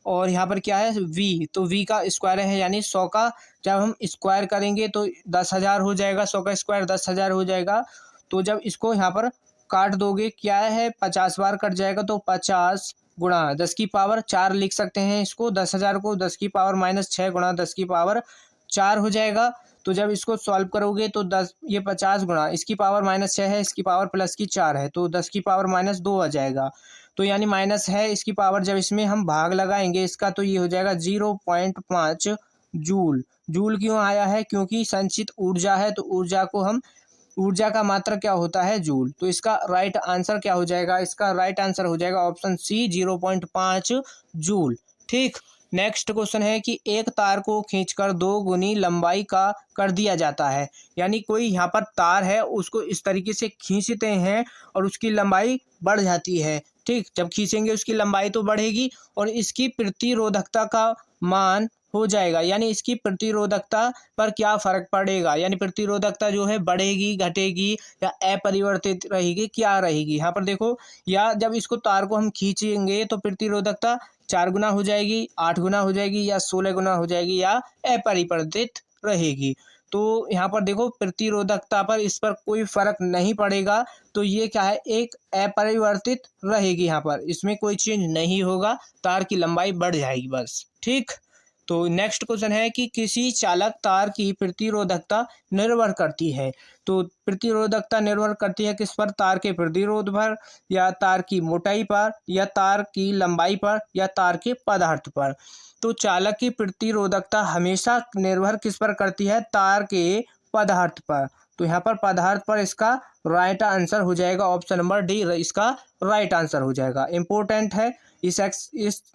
और यहाँ पर क्या है V, तो V का स्क्वायर है यानी 100 का जब हम स्क्वायर करेंगे तो 10,000 हो जाएगा। 100 का स्क्वायर 10,000 हो जाएगा। तो जब इसको यहाँ पर काट दोगे, क्या है 50 बार कट जाएगा। तो 50 गुणा 10⁻4 लिख सकते हैं इसको, 10,000 को 10⁻⁻6 गुणा 10⁻4 हो जाएगा। तो जब इसको सॉल्व करोगे तो 10, ये 50 गुणा इसकी पावर -6 है, इसकी पावर प्लस की 4 है, तो 10⁻2 आ जाएगा। तो यानी माइनस है इसकी पावर, जब इसमें हम भाग लगाएंगे इसका तो ये हो जाएगा 0.5 जूल। जूल क्यों आया है, क्योंकि संचित ऊर्जा है तो ऊर्जा का मात्रक क्या होता है, जूल। तो इसका राइट आंसर क्या हो जाएगा, इसका राइट आंसर हो जाएगा ऑप्शन C 0.5 जूल। ठीक, नेक्स्ट क्वेश्चन है कि एक तार को खींचकर 2 गुनी लंबाई का कर दिया जाता है। यानी कोई यहाँ पर तार है, उसको इस तरीके से खींचते हैं और उसकी लंबाई बढ़ जाती है। ठीक, जब खींचेंगे उसकी लंबाई तो बढ़ेगी और इसकी प्रतिरोधकता का मान हो जाएगा। यानी इसकी प्रतिरोधकता पर क्या फर्क पड़ेगा, यानी प्रतिरोधकता जो है बढ़ेगी, घटेगी या अपरिवर्तित रहेगी, क्या रहेगी। यहाँ पर देखो, या जब इसको तार को हम खींचेंगे तो प्रतिरोधकता 4 गुना हो जाएगी, 8 गुना हो जाएगी या 16 गुना हो जाएगी या अपरिवर्तित रहेगी। तो यहाँ पर देखो प्रतिरोधकता पर इस पर कोई फर्क नहीं पड़ेगा। तो ये क्या है, एक अपरिवर्तित रहेगी, यहाँ पर इसमें कोई चेंज नहीं होगा, तार की लंबाई बढ़ जाएगी बस। ठीक, तो नेक्स्ट क्वेश्चन है कि किसी चालक तार की प्रतिरोधकता निर्भर करती है। तो प्रतिरोधकता निर्भर करती है किस पर, तार के प्रतिरोध पर, या तार की मोटाई पर, या तार की लंबाई पर, या तार के पदार्थ पर। तो चालक की प्रतिरोधकता हमेशा निर्भर किस पर करती है, तार के पदार्थ पर। तो यहाँ पर पदार्थ पर इसका राइट आंसर हो जाएगा ऑप्शन नंबर डी, इसका राइट आंसर हो जाएगा। इम्पोर्टेंट है, इस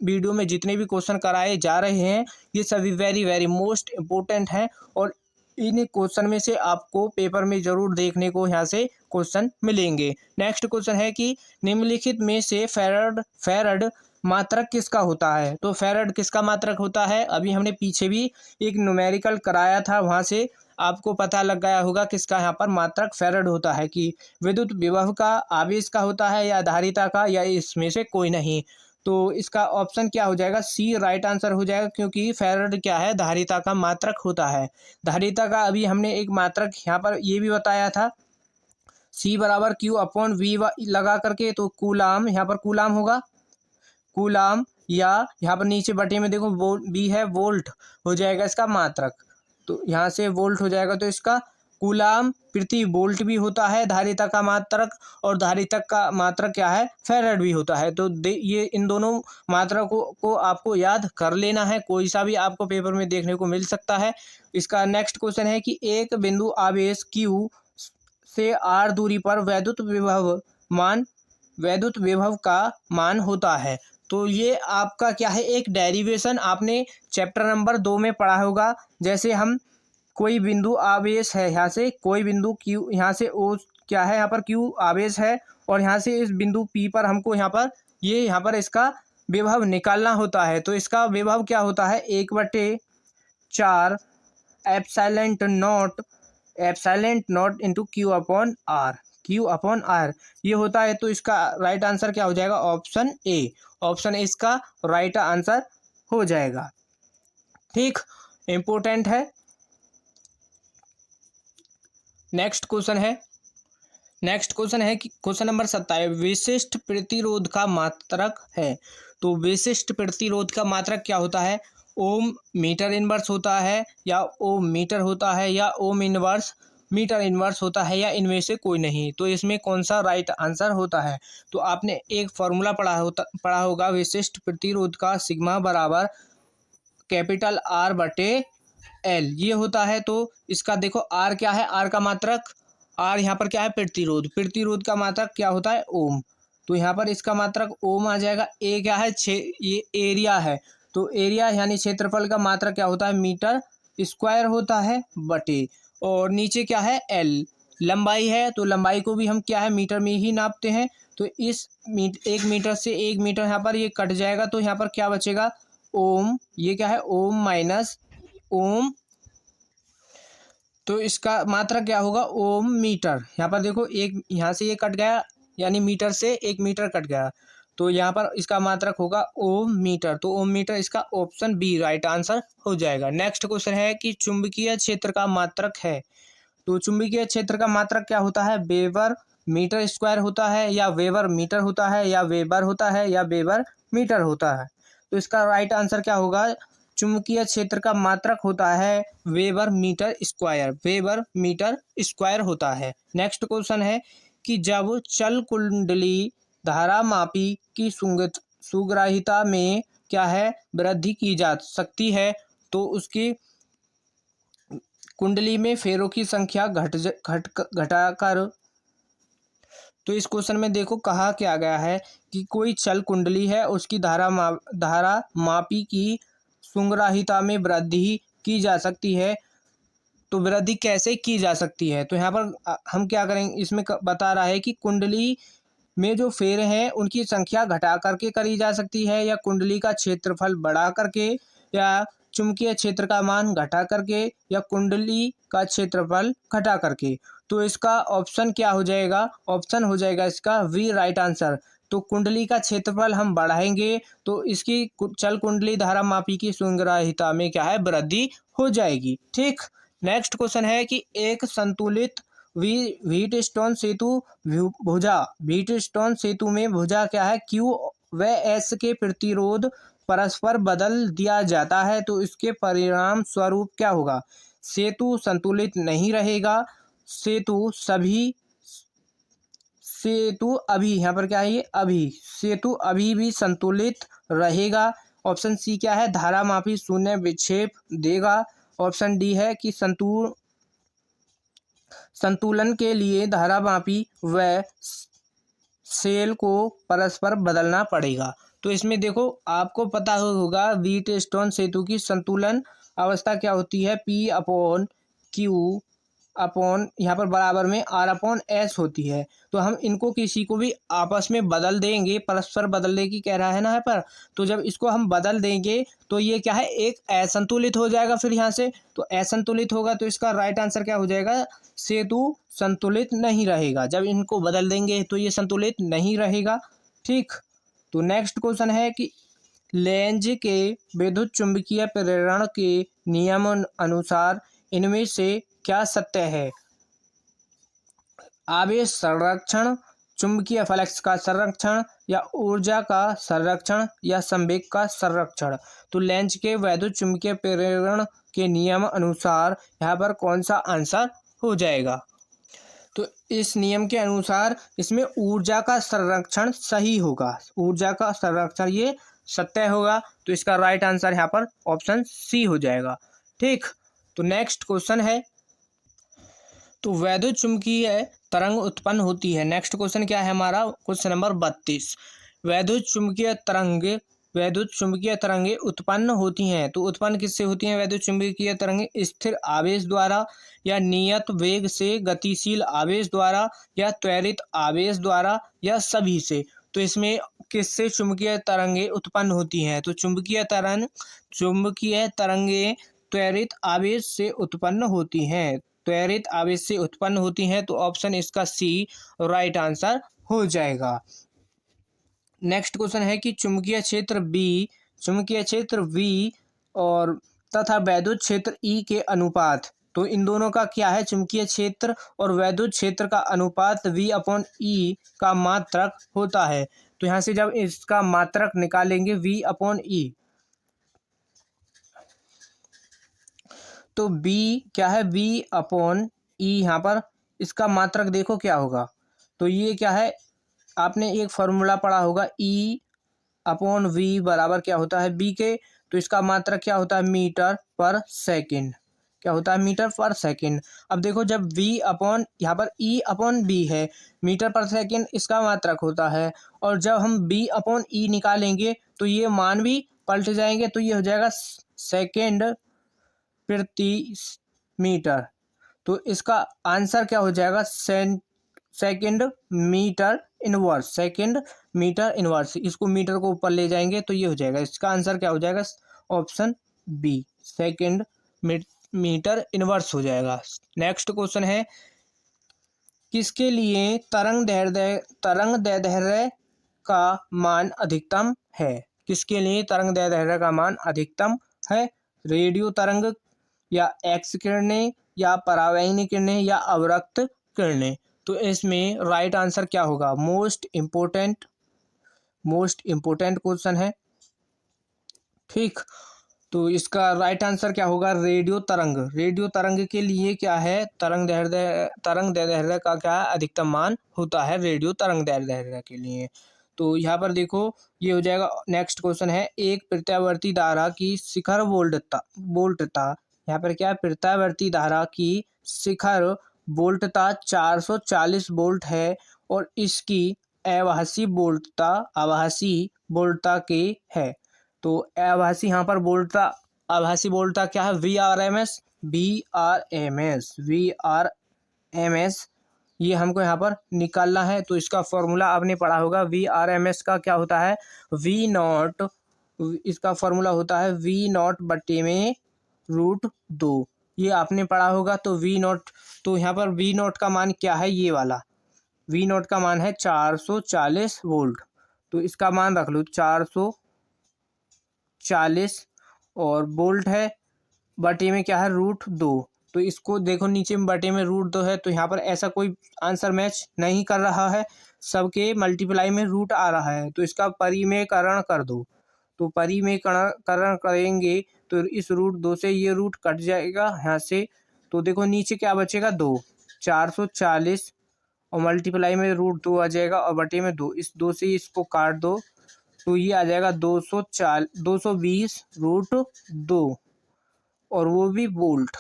वीडियो में जितने भी क्वेश्चन कराए जा रहे हैं ये सभी वेरी वेरी मोस्ट इम्पोर्टेंट हैं और इन क्वेश्चन में से आपको पेपर में जरूर देखने को यहाँ से क्वेश्चन मिलेंगे। नेक्स्ट क्वेश्चन है कि निम्नलिखित में से फैरड मात्रक किसका होता है। तो फैरड किसका मात्रक होता है, अभी हमने पीछे भी एक न्यूमेरिकल कराया था, वहाँ से आपको पता लग गया होगा किसका यहाँ पर मात्रक फैरड होता है, कि विद्युत विभव का, आवेश का होता है, या धारिता का, या इसमें से कोई नहीं। तो इसका ऑप्शन क्या हो जाएगा, C राइट आंसर हो जाएगा, क्योंकि फैरड क्या है, धारिता का मात्रक होता है। धारिता का अभी हमने एक मात्रक यहाँ पर ये भी बताया था, C बराबर Q/V लगा करके। तो कूलाम, यहाँ पर कूलाम होगा, कूलाम, या यहाँ पर नीचे बटे में देखो B है, वोल्ट हो जाएगा इसका मात्रक। तो यहाँ से वोल्ट हो जाएगा, तो इसका कूलाम प्रति वोल्ट भी होता है धारिता का मात्रक, और धारिता का मात्रक क्या है, फैरड भी होता है। तो ये इन दोनों मात्रकों को आपको याद कर लेना है, कोई सा भी आपको पेपर में देखने को मिल सकता है। इसका नेक्स्ट क्वेश्चन है कि एक बिंदु आवेश Q से R दूरी पर वैद्युत विभव का मान होता है। तो ये आपका क्या है, एक डेरिवेशन आपने चैप्टर नंबर 2 में पढ़ा होगा। जैसे हम कोई बिंदु आवेश है, यहाँ से कोई बिंदु Q, यहाँ से O क्या है, यहाँ पर Q आवेश है, और यहाँ से इस बिंदु P पर हमको यहाँ पर इसका विभव निकालना होता है। तो इसका विभव क्या होता है, 1/4 epsilon not into Q/R। Q upon R ये होता है। तो इसका राइट आंसर क्या हो जाएगा? Option A. ऑप्शन ए इसका राइट आंसर हो जाएगा। ठीक, इम्पोर्टेंट है। नेक्स्ट क्वेश्चन है कि क्वेश्चन नंबर 27, विशिष्ट प्रतिरोध का मात्रक है। तो विशिष्ट प्रतिरोध का मात्रक क्या होता है? ओम मीटर इनवर्स होता है, या ओम मीटर होता है, या ओम इनवर्स मीटर इनवर्स होता है, या इनमें से कोई नहीं। तो इसमें कौन सा राइट आंसर होता है? तो आपने एक फॉर्मूला पढ़ा होगा, विशिष्ट प्रतिरोध का सिग्मा बराबर कैपिटल R बटे L ये होता है। तो इसका देखो R क्या है? R का मात्रक, R यहाँ पर क्या है? प्रतिरोध। प्रतिरोध का मात्रक क्या होता है? ओम। तो यहाँ पर इसका मात्रक ओम आ जाएगा। ए क्या है? ये एरिया है। तो एरिया यानी क्षेत्रफल का मात्रक क्या होता है? मीटर स्क्वायर होता है बटे, और नीचे क्या है? L लंबाई है। तो लंबाई को भी हम क्या है? मीटर में ही नापते हैं। तो इस 1 मीटर से 1 मीटर यहाँ पर ये कट जाएगा। तो यहाँ पर क्या बचेगा? ओम। ये क्या है? ओम माइनस ओम। तो इसका मात्रक क्या होगा? ओम मीटर। यहाँ पर देखो, एक यहाँ से ये कट गया, यानी मीटर से 1 मीटर कट गया। तो यहाँ पर इसका मात्रक होगा ओम मीटर। तो ओम मीटर इसका ऑप्शन बी राइट आंसर हो जाएगा। नेक्स्ट क्वेश्चन है कि चुंबकीय क्षेत्र का मात्रक है। तो चुंबकीय क्षेत्र का मात्रक क्या होता है? वेबर मीटर स्क्वायर होता है, या वेबर मीटर होता है, या वेबर होता है, या वेबर मीटर होता है। तो इसका राइट आंसर क्या होगा? चुंबकीय क्षेत्र का मात्रक होता है weber metre square. Weber metre square होता है। नेक्स्ट क्वेश्चन है कि जब चल कुंडली धारामापी की सुग्राहिता में क्या है? वृद्धि की जा सकती है। तो उसकी कुंडली में फेरों की संख्या घटाकर। तो इस क्वेश्चन में देखो कहा क्या गया है कि कोई चल कुंडली है, उसकी धारा मापी की सुग्राहिता में वृद्धि की जा सकती है। तो वृद्धि कैसे की जा सकती है? तो यहाँ पर हम क्या करेंगे, इसमें बता रहा है कि कुंडली में जो फेर हैं उनकी संख्या घटा करके करी जा सकती है, या कुंडली का क्षेत्रफल बढ़ा करके, या चुंबकीय क्षेत्र का मान घटा करके, या कुंडली का क्षेत्रफल घटा करके। तो इसका ऑप्शन क्या हो जाएगा? ऑप्शन हो जाएगा इसका वी राइट आंसर। तो कुंडली का क्षेत्रफल हम बढ़ाएंगे तो इसकी चल कुंडली धारा मापी की सुग्राहिता में क्या है? वृद्धि हो जाएगी। ठीक, नेक्स्ट क्वेश्चन है कि एक संतुलित व्हीटस्टोन सेतु व्हीटस्टोन सेतु में भुजा क्या है? क्यू व एस के प्रतिरोध परस्पर बदल दिया जाता है। तो इसके परिणाम स्वरूप क्या होगा? सेतु संतुलित नहीं रहेगा। सेतु अभी यहाँ पर क्या है? ये अभी सेतु अभी भी संतुलित रहेगा। ऑप्शन सी क्या है? धारामापी शून्य विक्षेप देगा। ऑप्शन डी है कि संतुलन के लिए धारामापी व सेल को परस्पर बदलना पड़ेगा। तो इसमें देखो आपको पता होगा व्हीटस्टोन सेतु की संतुलन अवस्था क्या होती है? P अपॉन Q अपॉन यहाँ पर बराबर में R अपॉन S होती है। तो हम इनको किसी को भी आपस में बदल देंगे, परस्पर बदलने की कह रहा है ना यहाँ पर। तो जब इसको हम बदल देंगे तो ये क्या है? एक असंतुलित हो जाएगा। फिर यहाँ से तो असंतुलित होगा। तो इसका राइट आंसर क्या हो जाएगा? सेतु संतुलित नहीं रहेगा। जब इनको बदल देंगे तो ये संतुलित नहीं रहेगा। ठीक, तो नेक्स्ट क्वेश्चन है कि लेंज के विद्युत चुंबकीय प्रेरण के नियम अनुसार इनमें से क्या सत्य है? आवेश संरक्षण, चुंबकीय फ्लक्स का संरक्षण, या ऊर्जा का संरक्षण, या संवेग का संरक्षण। तो लेंज के वैद्युत चुंबकीय प्रेरण के नियम अनुसार यहाँ पर कौन सा आंसर हो जाएगा? तो इस नियम के अनुसार इसमें ऊर्जा का संरक्षण सही होगा। ऊर्जा का संरक्षण ये सत्य होगा। तो इसका राइट आंसर यहाँ पर ऑप्शन सी हो जाएगा। ठीक, तो नेक्स्ट क्वेश्चन है, तो वैद्युत चुंबकीय तरंग उत्पन्न होती है। नेक्स्ट क्वेश्चन क्या है हमारा? क्वेश्चन नंबर 32, वैद्युत चुंबकीय तरंगे उत्पन्न होती हैं। तो उत्पन्न किससे होती हैं वैद्युत चुंबकीय तरंगे? स्थिर आवेश द्वारा, या नियत वेग से गतिशील आवेश द्वारा, या त्वरित आवेश द्वारा, या सभी से। तो इसमें किससे चुंबकीय तरंगे उत्पन्न होती हैं? तो चुंबकीय तरंगे त्वरित आवेश से उत्पन्न होती हैं। त्वरित आवेश से उत्पन्न होती हैं। तो ऑप्शन इसका सी राइट आंसर हो जाएगा। नेक्स्ट क्वेश्चन है कि चुंबकीय क्षेत्र बी और तथा वैद्युत क्षेत्र ई के अनुपात, तो इन दोनों का क्या है, चुंबकीय क्षेत्र और वैद्युत क्षेत्र का अनुपात V अपॉन ई का मात्रक होता है। तो यहाँ से जब इसका मात्रक निकालेंगे V अपॉन ई, तो B क्या है, V अपॉन ई, यहाँ पर इसका मात्रक देखो क्या होगा। तो ये क्या है, आपने एक फॉर्मूला पढ़ा होगा, E अपॉन वी बराबर क्या होता है बी के। तो इसका मात्रक क्या होता है, मीटर पर सेकंड। क्या होता है, मीटर पर सेकंड। अब देखो जब v अपॉन यहाँ पर e अपॉन बी है, मीटर पर सेकंड इसका मात्रक होता है, और जब हम b अपॉन ई निकालेंगे तो ये मान भी पलट जाएंगे। तो ये हो जाएगा सेकंड प्रति मीटर। तो इसका आंसर क्या हो जाएगा, second metre inverse, second metre inverse. इसको मीटर को ऊपर ले जाएंगे तो ये हो जाएगा, इसका आंसर क्या हो जाएगा, option B second metre inverse हो जाएगा। नेक्स्ट क्वेश्चन है, किसके लिए तरंग दैर्ध्य का मान अधिकतम है। किसके लिए तरंग दैर्ध्य का मान अधिकतम है, रेडियो तरंग या एक्स किरणें या परावैंगनी किरणें या अवरक्त किरणें। तो इसमें राइट आंसर क्या होगा, मोस्ट इम्पोर्टेंट क्वेश्चन है, ठीक। तो इसका राइट आंसर क्या होगा, रेडियो तरंग के लिए क्या है, तरंग दैर्ध्य का क्या अधिकतम मान होता है रेडियो तरंग दैर्ध्य के लिए। तो यहाँ पर देखो ये हो जाएगा। नेक्स्ट क्वेश्चन है, एक प्रत्यावर्ती धारा की शिखर वोल्टता, यहाँ पर क्या है, प्रत्यावर्ती धारा की शिखर वोल्टता 440 वोल्ट है और इसकी आभासी वोल्टता के है। तो आभासी यहाँ पर आभासी वोल्टता क्या है, VRMS, ये हमको यहाँ पर निकालना है। तो इसका फॉर्मूला आपने पढ़ा होगा, VRMS का क्या होता है, V0, इसका फॉर्मूला होता है V0 बट्टे में √2, ये आपने पढ़ा होगा। तो V0, तो यहाँ पर V0 का मान क्या है, ये वाला V0 का मान है 440 वोल्ट। तो इसका मान रख लो 440 और वोल्ट है, बटे में क्या है, √2। तो इसको देखो नीचे में बटे में √2 है, तो यहाँ पर ऐसा कोई आंसर मैच नहीं कर रहा है, सबके मल्टीप्लाई में रूट आ रहा है। तो इसका परिमेयकरण कर दो। तो परिमेयकरण करेंगे तो इस √2 से ये रूट कट जाएगा यहाँ से। तो देखो नीचे क्या बचेगा, 2, 440 और मल्टीप्लाई में √2 आ जाएगा और बटे में 2, इस 2 से इसको काट दो तो ये आ जाएगा 220 √2 और वो भी वोल्ट।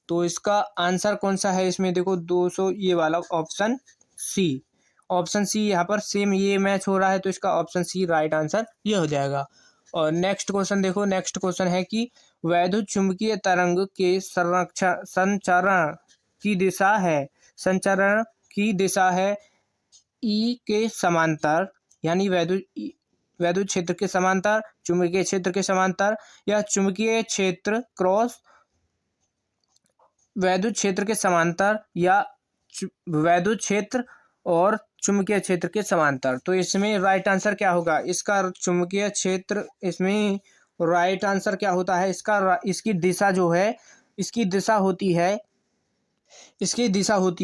तो इसका आंसर कौन सा है, इसमें देखो 200, ये वाला ऑप्शन सी यहाँ पर सेम ये मैच हो रहा है। तो इसका ऑप्शन सी राइट आंसर ये हो जाएगा। और नेक्स्ट क्वेश्चन देखो, नेक्स्ट क्वेश्चन है कि वैद्युत चुंबकीय तरंग के संचरण की दिशा है ई के समांतर, यानी वैद्युत क्षेत्र के समांतर, चुंबकीय क्षेत्र के समांतर, या चुंबकीय क्षेत्र क्रॉस वैद्युत क्षेत्र के समांतर, या वैद्युत क्षेत्र और चुंबकीय क्षेत्र के समांतर। तो इसमें राइट आंसर क्या होगा, इसका चुंबकीय क्षेत्र, इसमें राइट आंसर क्या होता है, इसकी दिशा जो है, इसकी दिशा होती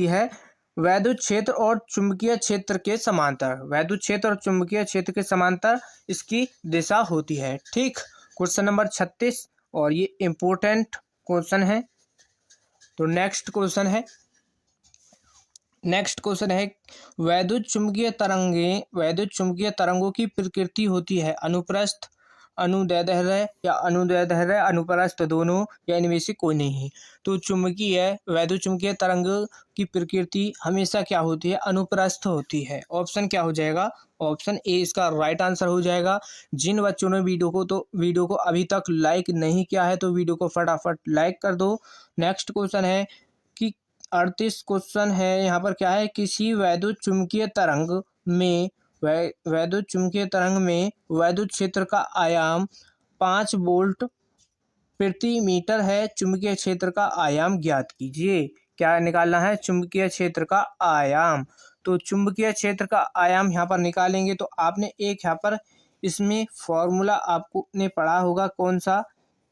है वैद्युत क्षेत्र और चुंबकीय क्षेत्र के समांतर। वैद्युत क्षेत्र और चुंबकीय क्षेत्र के समांतर इसकी दिशा होती है, ठीक। क्वेश्चन नंबर 36 और ये इम्पोर्टेंट क्वेश्चन है। तो नेक्स्ट क्वेश्चन है वैद्युत चुंबकीय तरंगों की प्रकृति होती है अनुप्रस्थ, अनुदैर्ध्य या अनुदैर्ध्य अनुप्रस्थ दोनों, या इनमें से कोई नहीं। तो वैद्युत चुंबकीय तरंग की प्रकृति हमेशा क्या होती है, अनुप्रस्थ होती है। ऑप्शन क्या हो जाएगा, ऑप्शन ए इसका राइट आंसर हो जाएगा। जिन बच्चों ने वीडियो को अभी तक लाइक नहीं किया है तो वीडियो को फटाफट लाइक कर दो। नेक्स्ट क्वेश्चन है कि 38 क्वेश्चन है, यहाँ पर क्या है, किसी वैद्युत चुंबकीय तरंग में वैद्युत क्षेत्र का आयाम 5 वोल्ट प्रति मीटर है, चुंबकीय क्षेत्र का आयाम ज्ञात कीजिए। क्या निकालना है? चुंबकीय क्षेत्र का आयाम। तो चुंबकीय क्षेत्र का आयाम यहाँ पर निकालेंगे तो आपने एक यहाँ पर इसमें फॉर्मूला आपको ने पढ़ा होगा, कौन सा?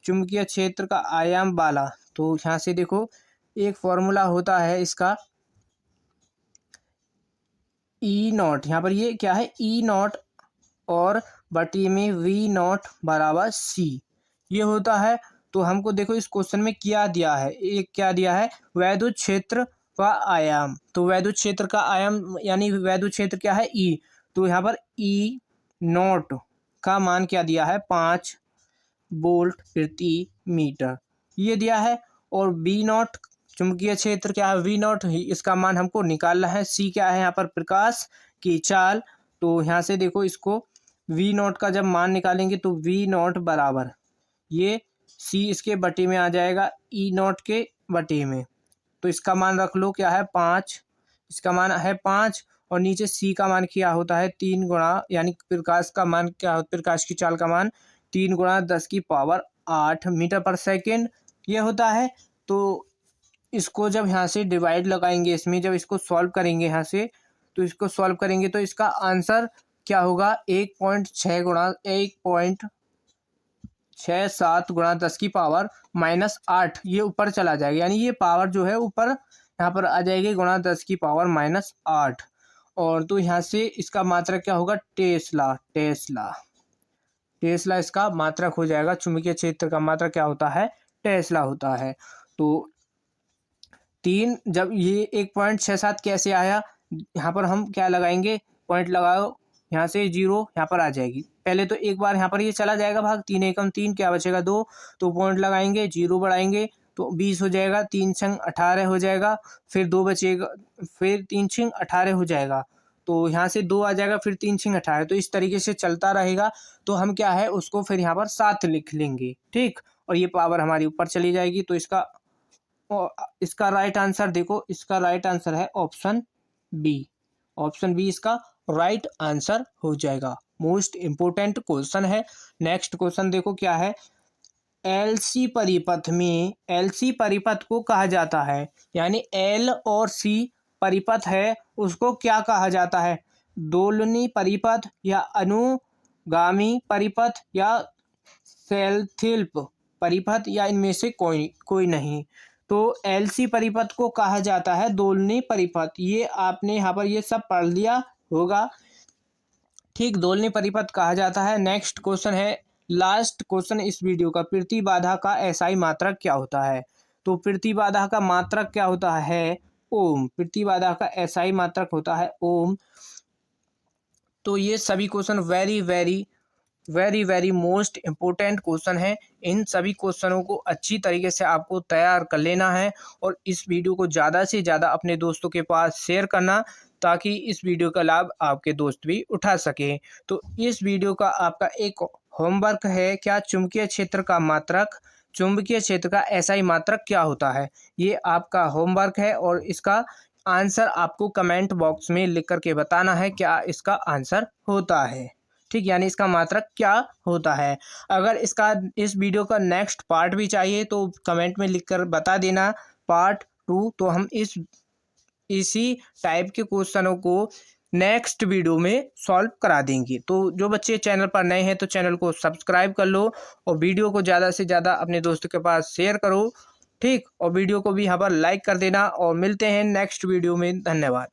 चुंबकीय क्षेत्र का आयाम वाला। तो यहाँ से देखो एक फॉर्मूला होता है इसका ई नॉट, यहाँ पर ये क्या है? ई नॉट और बटी में वी नॉट बराबर सी, ये होता है। तो हमको देखो इस क्वेश्चन में क्या दिया है, एक क्या दिया है? वैद्युत क्षेत्र का आयाम। तो वैद्युत क्षेत्र का आयाम यानी वैद्युत क्षेत्र क्या है? ई। तो यहाँ पर ई नॉट का मान क्या दिया है? 5 वोल्ट प्रति मीटर, ये दिया है। और बी नॉट चुंबकीय क्षेत्र क्या है? वी नॉट, इसका मान हमको निकालना है। सी क्या है? यहाँ पर प्रकाश की चाल। तो यहाँ से देखो इसको वी नॉट का जब मान निकालेंगे तो वी नॉट बराबर ये सी इसके बटे में आ जाएगा ई नॉट के बटे में। तो इसका मान रख लो क्या है? 5, इसका मान है 5 और नीचे सी का मान क्या होता है? 3 गुणा, यानी प्रकाश का मान क्या होता है? प्रकाश की चाल का मान 3 गुणा 10 की पावर 8 मीटर पर सेकेंड ये होता है। तो इसको जब यहाँ से डिवाइड लगाएंगे, इसमें जब इसको सॉल्व करेंगे यहाँ से, तो इसको सॉल्व करेंगे तो इसका आंसर क्या होगा? 1.6 गुणा 1.67 गुणा 10 की पावर -8, ये ऊपर चला जाएगा, यानी ये पावर जो है ऊपर यहाँ पर आ जाएगी गुणा 10 की पावर -8। और तो यहाँ से इसका मात्रक क्या होगा? टेस्ला। टेस्ला टेस्ला इसका मात्रक हो जाएगा। चुंबकीय क्षेत्र का मात्रक क्या होता है? टेस्ला होता है। तो 3 जब ये 1.67 कैसे आया? यहाँ पर हम क्या लगाएंगे? पॉइंट लगाओ, यहाँ से 0 यहाँ पर आ जाएगी। पहले तो एक बार यहाँ पर ये चला जाएगा भाग, 3 एकम 3, क्या बचेगा? 2। तो पॉइंट लगाएंगे, 0 बढ़ाएंगे तो 20 हो जाएगा, 3 छंग 18 हो जाएगा, फिर 2 बचेगा, फिर 3 छंग 18 हो जाएगा। तो यहाँ से 2 आ जाएगा, फिर 3 छंग 18। तो इस तरीके से चलता रहेगा। तो हम क्या है उसको फिर यहाँ पर 7 लिख लेंगे, ठीक। और ये पावर हमारी ऊपर चली जाएगी। तो इसका राइट आंसर देखो, इसका राइट आंसर है ऑप्शन बी। ऑप्शन बी इसका राइट आंसर हो जाएगा। मोस्ट इंपोर्टेंट क्वेश्चन है। नेक्स्ट क्वेश्चन देखो क्या है? एलसी परिपथ में, एलसी परिपथ को कहा जाता है, यानी एल और सी परिपथ है उसको क्या कहा जाता है? दोलनी परिपथ या अनुगामी परिपथ या सेल्थिल्प परिपथ या इनमें से कोई नहीं। तो एलसी परिपथ को कहा जाता है दोलनी परिपथ। ये आपने यहाँ पर ये सब पढ़ लिया होगा, ठीक। दोलनी परिपथ कहा जाता है। नेक्स्ट क्वेश्चन है, लास्ट क्वेश्चन इस वीडियो का, प्रतिबाधा का एसआई मात्रक क्या होता है? तो प्रतिबाधा का मात्रक क्या होता है? ओम। प्रतिबाधा का एसआई मात्रक होता है ओम। तो ये सभी question very very very very most important question है। इन सभी क्वेश्चनों को अच्छी तरीके से आपको तैयार कर लेना है और इस वीडियो को ज़्यादा से ज़्यादा अपने दोस्तों के पास शेयर करना, ताकि इस वीडियो का लाभ आपके दोस्त भी उठा सकें। तो इस वीडियो का आपका एक होमवर्क है, क्या चुंबकीय क्षेत्र का मात्रक, चुंबकीय क्षेत्र का एसआई मात्रक क्या होता है? ये आपका होमवर्क है और इसका आंसर आपको कमेंट बॉक्स में लिख करके बताना है क्या इसका आंसर होता है, ठीक। यानी इसका मात्रक क्या होता है। अगर इस वीडियो का नेक्स्ट पार्ट भी चाहिए तो कमेंट में लिखकर बता देना पार्ट 2, तो हम इसी टाइप के क्वेश्चनों को नेक्स्ट वीडियो में सॉल्व करा देंगे। तो जो बच्चे चैनल पर नए हैं तो चैनल को सब्सक्राइब कर लो और वीडियो को ज़्यादा से ज़्यादा अपने दोस्तों के पास शेयर करो, ठीक। और वीडियो को भी यहाँ पर लाइक कर देना और मिलते हैं नेक्स्ट वीडियो में। धन्यवाद।